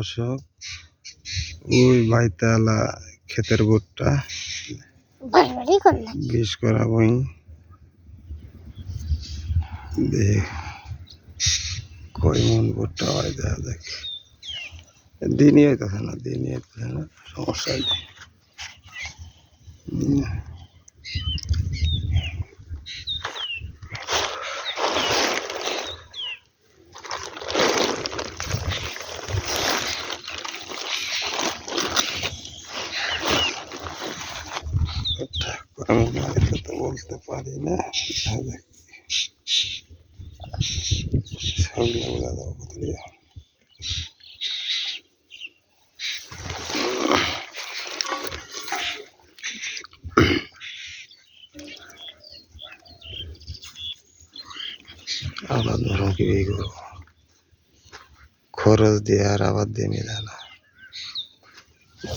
দর্শক ওই বাইতালা ক্ষেতের ভুট্টা বিষ করা বই কয় মন ভুট্টা হয় দেখা যাক দিনই হইতেছে না সমস্যা নেই আমি তো বলতে পারি না সবগুলো বোঝা যাবো কোথায় আবাদ ধরুন কি করবো খরচ দিয়ে আর আবাদ দিয়ে মিলে না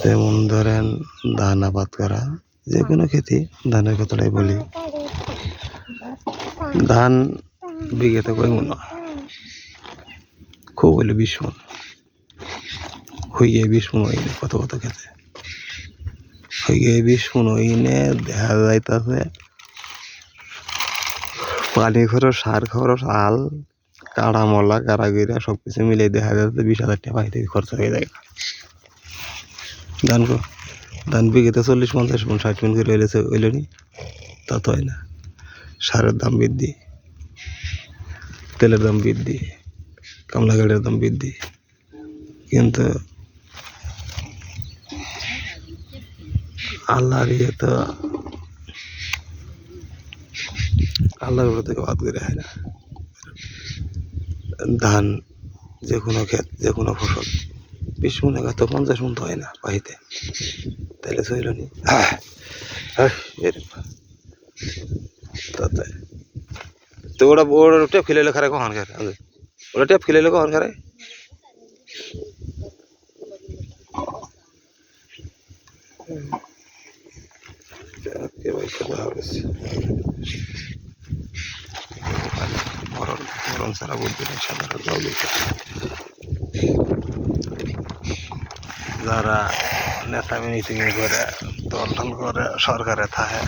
যেমন ধরেন ধান আবাদ করা যে কোনো খেতি ধানের কথাটাই বলি ধান বিঘেতে কয় মন খুব হইলে 20 মন হয়ে গিয়ে 20 মন হইলে কত খেতে হয়ে গিয়ে 20 মন হইলে দেখা যাইতেছে পানি খরচ সার খরচ আল কাড়া মলা কারাগিরা সবকিছু মিলে দেখা যাচ্ছে 20,000 টাকা বাড়ি থেকে খরচ হয়ে যায় ধান বিঘেতে 40-50 মন 60 মন করে হইল নি তা তো হয় না সারের দাম বৃদ্ধি তেলের দাম বৃদ্ধি কামলা গাড়ির দাম বৃদ্ধি কিন্তু আল্লাহর ইয়ে তো আল্লাহর উপর থেকে বাদ করে হয় না ধান যে কোনো ক্ষেত যে কোনো ফসল 20 মন তো 50 মন তো হয় না বাড়িতে তাহলে চইল নি তাতে তো ওরা টেপ খেলে খারে কখন খারে ওরা টেপ খেলে কখন খারে মরণ ছাড়া বলতে নেই সাধারণ যারা নেতা মিটিং করে দল করে সরকারে থাকে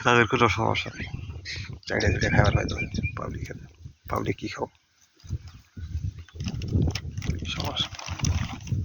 তাদের কোনো সমস্যা নেই চাইলে খাবার হয়তো পাবলিক কি খাও সমস্যা